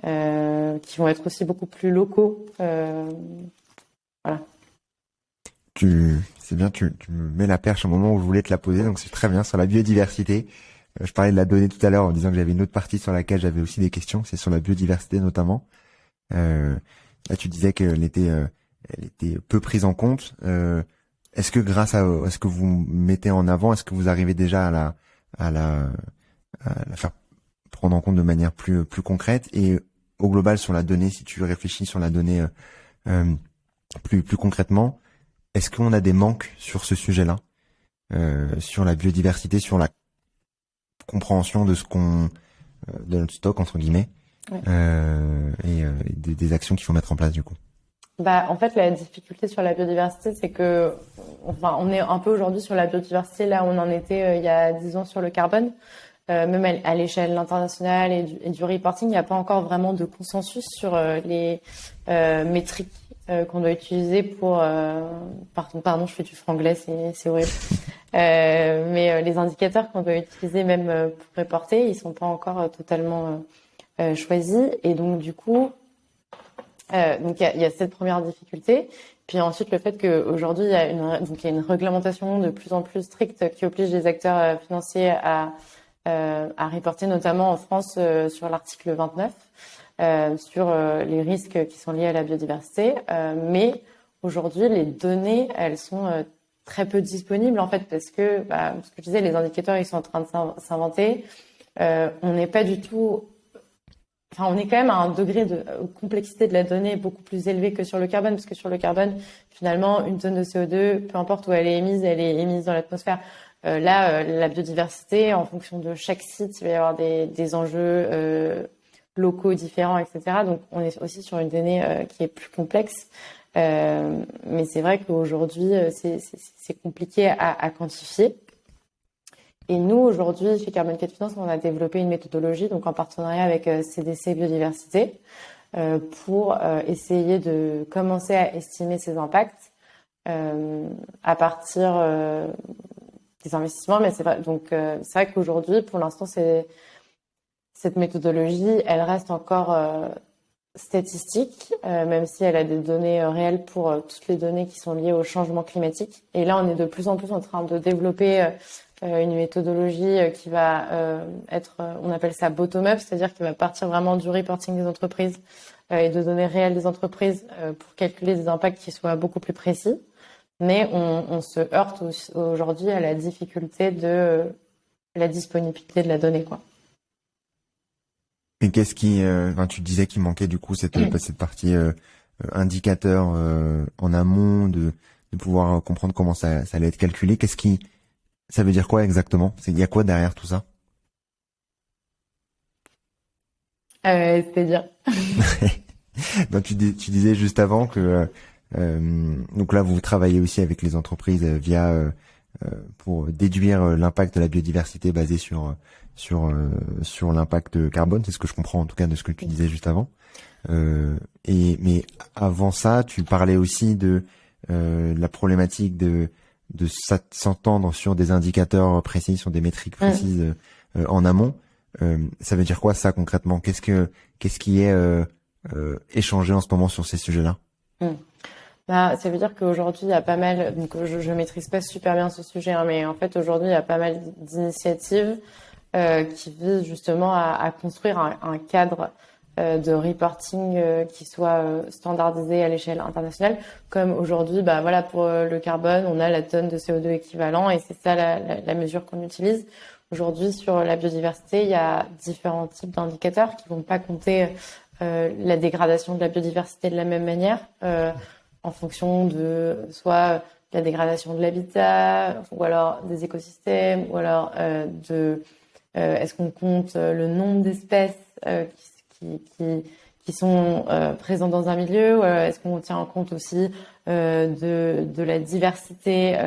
qui vont être aussi beaucoup plus locaux. Voilà. C'est bien, tu me mets la perche au moment où je voulais te la poser, donc c'est très bien sur la biodiversité. Je parlais de la donnée tout à l'heure en disant que j'avais une autre partie sur laquelle j'avais aussi des questions, c'est sur la biodiversité notamment. Là, tu disais qu'elle était peu prise en compte. Est-ce que grâce à ce que vous mettez en avant, est-ce que vous arrivez déjà à la faire prendre en compte de manière plus concrète? Et au global, sur la donnée, si tu réfléchis sur la donnée plus concrètement, est-ce qu'on a des manques sur ce sujet-là, sur la biodiversité, sur la compréhension de de notre stock entre guillemets, ouais. Et des actions qu'il faut mettre en place du coup? Bah, en fait, la difficulté sur la biodiversité, c'est que, enfin, on est un peu aujourd'hui sur la biodiversité là où on en était il y a 10 ans sur le carbone. Même à l'échelle internationale et du reporting, il n'y a pas encore vraiment de consensus sur les métriques qu'on doit utiliser pour. Pardon, je fais du franglais, c'est horrible. Mais les indicateurs qu'on doit utiliser même pour reporter, ils sont pas encore totalement choisis. Et donc du coup, donc il y a cette première difficulté. Puis ensuite le fait qu'aujourd'hui il y a une réglementation de plus en plus stricte qui oblige les acteurs financiers à reporter, notamment en France sur l'article 29 sur les risques qui sont liés à la biodiversité. Mais aujourd'hui les données elles sont très peu disponibles en fait parce que ce que je disais, les indicateurs ils sont en train de s'inventer. On n'est pas du tout. Enfin, on est quand même à un degré de complexité de la donnée beaucoup plus élevé que sur le carbone, parce que sur le carbone, finalement, une tonne de CO2, peu importe où elle est émise dans l'atmosphère. Là, la biodiversité, en fonction de chaque site, il va y avoir des enjeux locaux différents, etc. Donc, on est aussi sur une donnée qui est plus complexe. Mais c'est vrai qu'aujourd'hui, c'est compliqué à quantifier. Et nous, aujourd'hui, chez Carbon 4 Finance, on a développé une méthodologie, donc en partenariat avec CDC Biodiversité, pour essayer de commencer à estimer ces impacts à partir des investissements. Mais c'est vrai, donc c'est vrai qu'aujourd'hui, pour l'instant, cette méthodologie, elle reste encore statistique, même si elle a des données réelles pour toutes les données qui sont liées au changement climatique. Et là, on est de plus en plus en train de développer une méthodologie qui va être, on appelle ça bottom-up, c'est-à-dire qui va partir vraiment du reporting des entreprises et de données réelles des entreprises pour calculer des impacts qui soient beaucoup plus précis. Mais on se heurte aujourd'hui à la difficulté de la disponibilité de la donnée, quoi. Et qu'est-ce qui, tu disais qu'il manquait du coup cette partie indicateur en amont de pouvoir comprendre comment ça allait être calculé. Ça veut dire quoi exactement? Il y a quoi derrière tout ça? C'est-à-dire Donc tu disais juste avant que donc là vous travaillez aussi avec les entreprises via pour déduire l'impact de la biodiversité basé sur l'impact carbone, c'est ce que je comprends en tout cas de ce que tu disais juste avant. Mais avant ça, tu parlais aussi de la problématique de s'entendre sur des indicateurs précis, sur des métriques précises en amont. Ça veut dire quoi ça concrètement? Qu'est-ce qui est échangé en ce moment sur ces sujets-là? Ça veut dire qu'aujourd'hui il y a pas mal, donc je maîtrise pas super bien ce sujet, hein, mais en fait aujourd'hui il y a pas mal d'initiatives qui visent justement à construire un cadre de reporting qui soit standardisé à l'échelle internationale. Comme aujourd'hui, voilà, pour le carbone, on a la tonne de CO2 équivalent et c'est ça la mesure qu'on utilise. Aujourd'hui, sur la biodiversité, il y a différents types d'indicateurs qui vont pas compter la dégradation de la biodiversité de la même manière en fonction de soit la dégradation de l'habitat ou alors des écosystèmes ou alors est-ce qu'on compte le nombre d'espèces qui sont présents dans un milieu ou est-ce qu'on tient en compte aussi de la diversité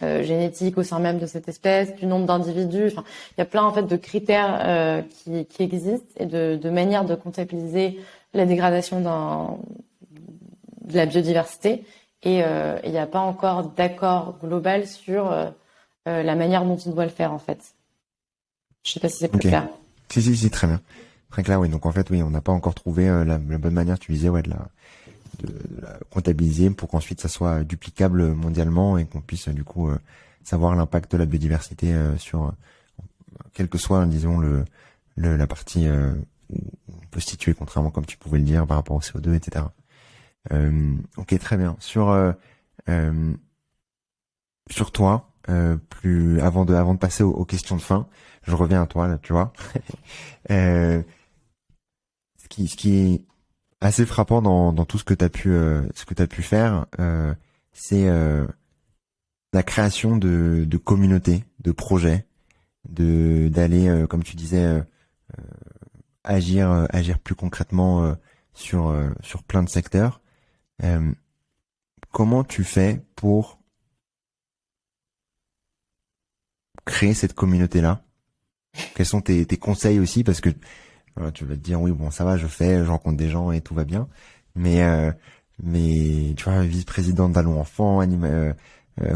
génétique au sein même de cette espèce, du nombre d'individus. Enfin, il y a plein en fait de critères qui existent et de manières de comptabiliser la dégradation de la biodiversité. Et il n'y a pas encore d'accord global sur la manière dont on doit le faire en fait. Je sais pas si c'est plus clair. Si, très bien. Très clair, oui. Donc en fait, oui, on n'a pas encore trouvé la bonne manière, tu disais, de la comptabiliser pour qu'ensuite ça soit duplicable mondialement et qu'on puisse du coup savoir l'impact de la biodiversité sur quel que soit, disons, la partie où on peut se situer, contrairement comme tu pouvais le dire par rapport au CO2, etc. Ok, très bien. Sur toi, plus avant de passer aux questions de fin, je reviens à toi là, tu vois. Ce qui est assez frappant dans tout ce que t'as pu faire, c'est la création de communautés, de projets, d'aller, comme tu disais, agir plus concrètement sur plein de secteurs. Comment tu fais pour créer cette communauté-là? Quels sont tes conseils aussi? Parce que voilà, tu vas te dire oui, bon, ça va, je rencontre des gens et tout va bien. Mais tu vois, vice-présidente d'Allons Enfants,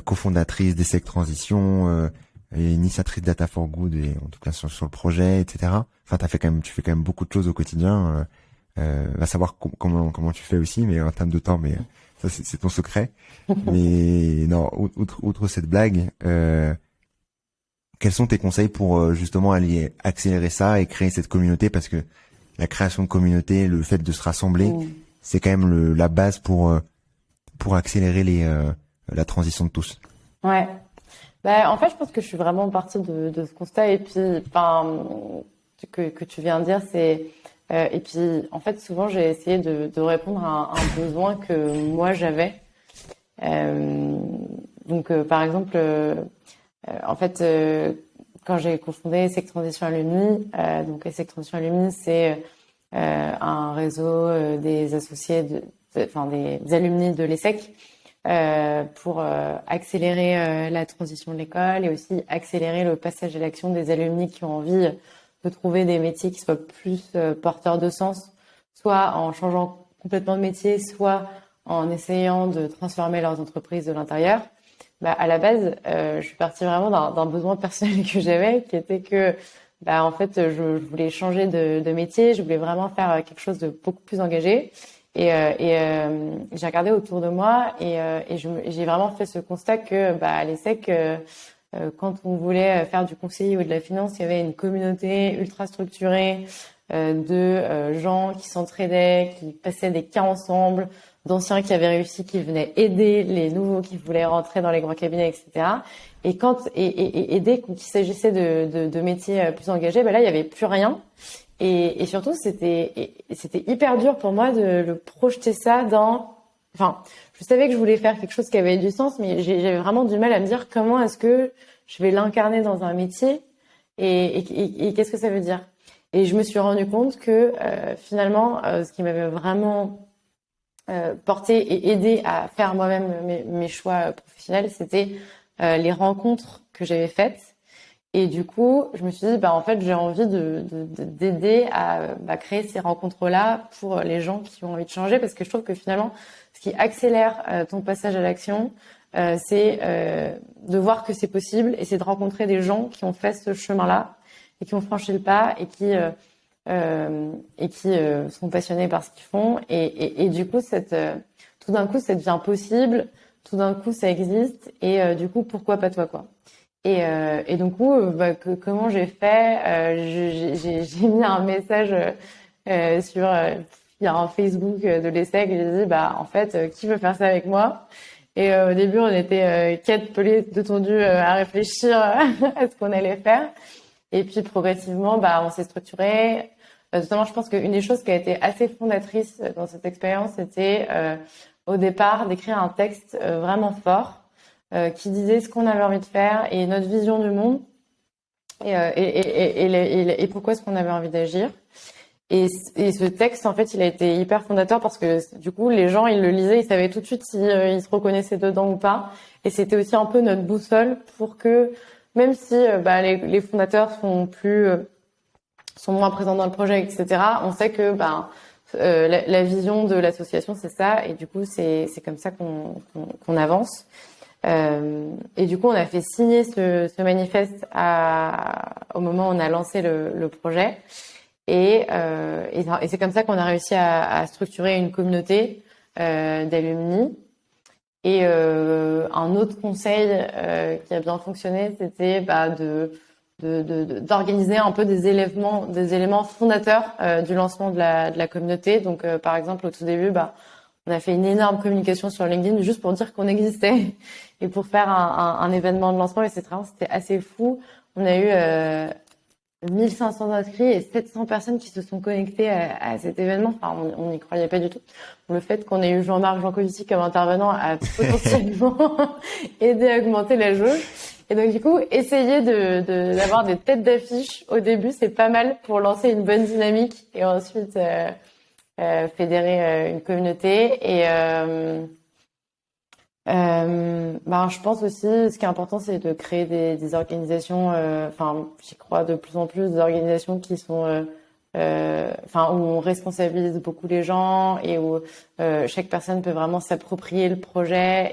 cofondatrice d'Essec Transition, et initiatrice Data for Good, et en tout cas sur le projet, etc. Enfin, tu fais quand même beaucoup de choses au quotidien. Va savoir comment tu fais aussi, mais en termes de temps, mais ça c'est ton secret. Mais non, outre cette blague, quels sont tes conseils pour justement aller accélérer ça et créer cette communauté? Parce que la création de communauté, le fait de se rassembler, c'est quand même la base pour accélérer la transition de tous. Ouais. Bah, en fait, je pense que je suis vraiment partie de ce constat. Et puis, enfin, que tu viens de dire, c'est et puis, en fait, souvent, j'ai essayé de répondre à un besoin que moi j'avais. Donc, par exemple, en fait, quand j'ai cofondé Essec Transition Alumni, donc Essec Transition Alumni, c'est un réseau des associés, enfin des alumni de l'Essec, pour accélérer la transition de l'école et aussi accélérer le passage à l'action des alumni qui ont envie de trouver des métiers qui soient plus porteurs de sens, soit en changeant complètement de métier, soit en essayant de transformer leurs entreprises de l'intérieur. Bah, à la base, je suis partie vraiment d'un besoin personnel que j'avais, qui était que, bah, en fait, je voulais changer de métier, je voulais vraiment faire quelque chose de beaucoup plus engagé. Et j'ai regardé autour de moi et j'ai vraiment fait ce constat que, bah, à l'ESSEC, quand on voulait faire du conseiller ou de la finance, il y avait une communauté ultra structurée de gens qui s'entraidaient, qui passaient des cas ensemble, d'anciens qui avaient réussi, qui venaient aider les nouveaux qui voulaient rentrer dans les grands cabinets, etc. Et dès qu'il s'agissait de métiers plus engagés, ben là, il n'y avait plus rien. Et surtout, c'était hyper dur pour moi de le projeter ça dans... Enfin, je savais que je voulais faire quelque chose qui avait du sens, mais j'avais vraiment du mal à me dire comment est-ce que je vais l'incarner dans un métier et qu'est-ce que ça veut dire. Et je me suis rendu compte que finalement, ce qui m'avait vraiment porté et aidé à faire moi-même mes choix professionnels, c'était les rencontres que j'avais faites. Et du coup, je me suis dit, bah en fait, j'ai envie d'aider à créer ces rencontres-là pour les gens qui ont envie de changer, parce que je trouve que finalement, ce qui accélère ton passage à l'action, c'est de voir que c'est possible, et c'est de rencontrer des gens qui ont fait ce chemin-là et qui ont franchi le pas et qui sont passionnés par ce qu'ils font. Et du coup, tout d'un coup, ça devient possible. Tout d'un coup, ça existe. Et du coup, pourquoi pas toi, quoi. Et donc, comment j'ai fait? J'ai mis un message sur il y a un Facebook de l'ESSEC et j'ai dit, bah en fait, qui veut faire ça avec moi? Et au début, on était 4 pelés de tondus à réfléchir à ce qu'on allait faire. Et puis progressivement, bah on s'est structuré. Notamment, je pense qu'une des choses qui a été assez fondatrice dans cette expérience, c'était au départ d'écrire un texte vraiment fort qui disait ce qu'on avait envie de faire et notre vision du monde et pourquoi est-ce qu'on avait envie d'agir. Et ce texte, en fait, il a été hyper fondateur parce que du coup, les gens, ils le lisaient, ils savaient tout de suite si ils se reconnaissaient dedans ou pas. Et c'était aussi un peu notre boussole pour que, même si les fondateurs sont moins présents dans le projet, etc., on sait que la vision de l'association, c'est ça. Et du coup, c'est comme ça qu'on avance. Et du coup, on a fait signer ce manifeste au moment où on a lancé le projet. Et c'est comme ça qu'on a réussi à structurer une communauté d'alumni. Et un autre conseil qui a bien fonctionné, c'était d'organiser un peu des éléments fondateurs du lancement de la communauté. Donc, par exemple, au tout début, on a fait une énorme communication sur LinkedIn juste pour dire qu'on existait et pour faire un événement de lancement. Et c'était assez fou. On a eu 1500 inscrits et 700 personnes qui se sont connectées à cet événement. Enfin, on n'y croyait pas du tout. Le fait qu'on ait eu Jean-Marc Jancovici comme intervenant a potentiellement aidé à augmenter la jauge. Et donc, du coup, essayer d'avoir des têtes d'affiche au début, c'est pas mal pour lancer une bonne dynamique et ensuite fédérer une communauté. Et je pense aussi, ce qui est important, c'est de créer des organisations. Enfin, j'y crois de plus en plus, des organisations qui sont, où on responsabilise beaucoup les gens et où chaque personne peut vraiment s'approprier le projet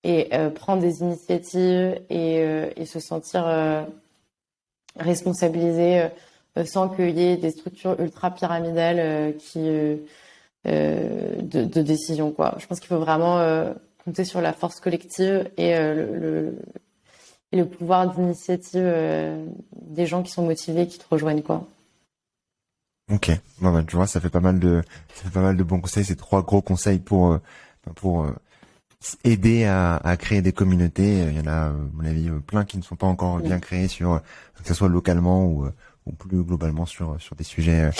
et prendre des initiatives et se sentir responsabilisé sans qu'il y ait des structures ultra pyramidales de décision, quoi. Je pense qu'il faut vraiment compter sur la force collective et le pouvoir d'initiative des gens qui sont motivés, qui te rejoignent, quoi. Ok. Bon, bah, tu vois, ça fait pas mal de bons conseils. C'est 3 gros conseils pour aider à créer des communautés. Il y en a, à mon avis, plein qui ne sont pas encore bien créés que ce soit localement ou plus globalement sur des sujets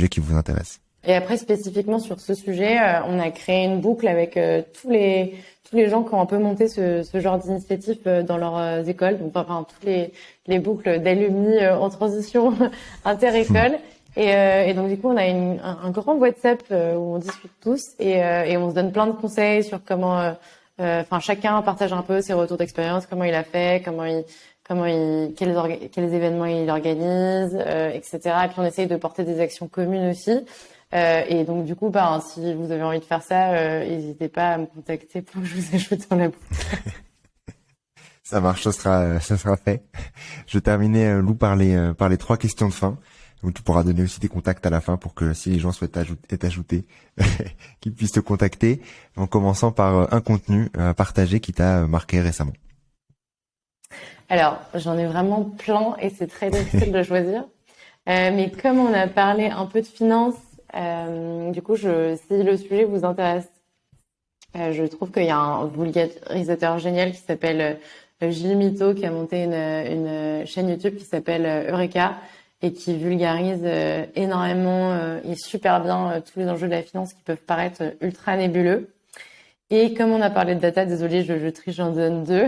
qui vous intéressent. Et après, spécifiquement sur ce sujet, on a créé une boucle avec tous les gens qui ont un peu monté ce genre d'initiative dans leurs écoles. Donc, enfin, toutes les boucles d'alumni en transition inter-école. Et donc, du coup, on a un grand WhatsApp où on discute tous et on se donne plein de conseils sur comment, chacun partage un peu ses retours d'expérience, comment il a fait, quels événements il organise, etc. Et puis, on essaye de porter des actions communes aussi. Et donc, du coup, si vous avez envie de faire ça, n'hésitez pas à me contacter pour que je vous ajoute dans la boucle. Ça marche, ça sera fait. Je vais terminer, Lou, par les 3 questions de fin. Donc, tu pourras donner aussi tes contacts à la fin pour que si les gens souhaitent être ajoutés, qu'ils puissent te contacter. En commençant par un contenu à partager qui t'a marqué récemment. Alors, j'en ai vraiment plein et c'est très difficile de choisir. Mais comme on a parlé un peu de finance, du coup, si le sujet vous intéresse, je trouve qu'il y a un vulgarisateur génial qui s'appelle Gilles Mito qui a monté une chaîne YouTube qui s'appelle Eureka et qui vulgarise énormément et super bien tous les enjeux de la finance qui peuvent paraître ultra nébuleux. Et comme on a parlé de data, désolé, je triche, j'en donne 2.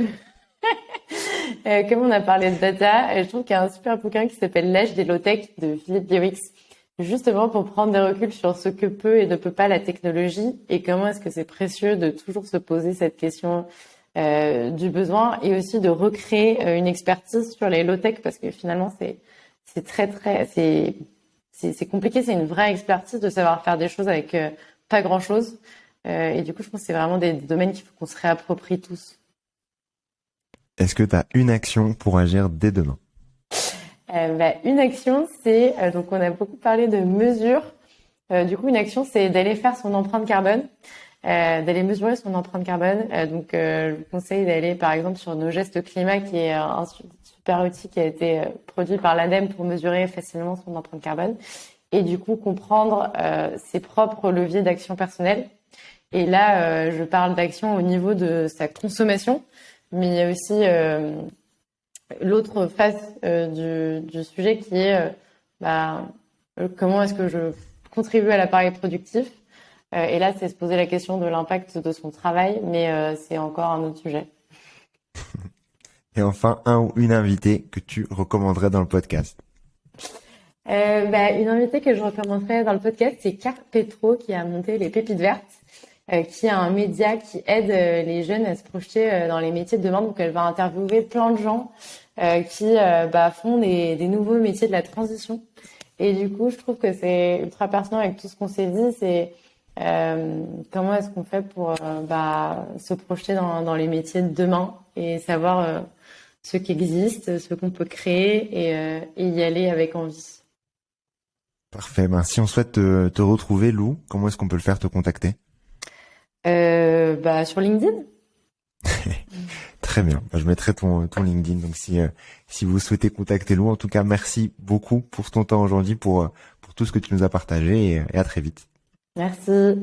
Comme on a parlé de data, je trouve qu'il y a un super bouquin qui s'appelle L'âge des low-tech de Philippe Biowix, justement pour prendre des reculs sur ce que peut et ne peut pas la technologie et comment est-ce que c'est précieux de toujours se poser cette question du besoin et aussi de recréer une expertise sur les low-tech parce que finalement c'est compliqué, c'est une vraie expertise de savoir faire des choses avec pas grand-chose et du coup je pense que c'est vraiment des domaines qu'il faut qu'on se réapproprie tous. Est-ce que tu as une action pour agir dès demain? Une action, c'est donc on a beaucoup parlé de mesures. Du coup, une action, c'est d'aller faire son empreinte carbone, d'aller mesurer son empreinte carbone. Je vous conseille d'aller, par exemple, sur Nos Gestes Climat, qui est un super outil qui a été produit par l'ADEME pour mesurer facilement son empreinte carbone. Et du coup, comprendre ses propres leviers d'action personnelle. Et là, je parle d'action au niveau de sa consommation, mais il y a aussi l'autre face du sujet qui est comment est-ce que je contribue à l'appareil productif et là c'est se poser la question de l'impact de son travail mais c'est encore un autre sujet. Et enfin, un ou une invitée que tu recommanderais dans le podcast? Une invitée que je recommanderais dans le podcast, c'est Car Petro qui a monté les Pépites Vertes, qui est un média qui aide les jeunes à se projeter dans les métiers de demain. Donc elle va interviewer plein de gens qui font des nouveaux métiers de la transition. Et du coup, je trouve que c'est ultra pertinent avec tout ce qu'on s'est dit. C'est comment est-ce qu'on fait pour se projeter dans les métiers de demain et savoir ce qui existe, ce qu'on peut créer et y aller avec envie. Parfait. Si on souhaite te retrouver, Lou, comment est-ce qu'on peut le faire, te contacter? Sur LinkedIn. Très bien. Je mettrai ton LinkedIn. Donc si vous souhaitez contacter Lou, en tout cas, merci beaucoup pour ton temps aujourd'hui, pour tout ce que tu nous as partagé et à très vite. Merci.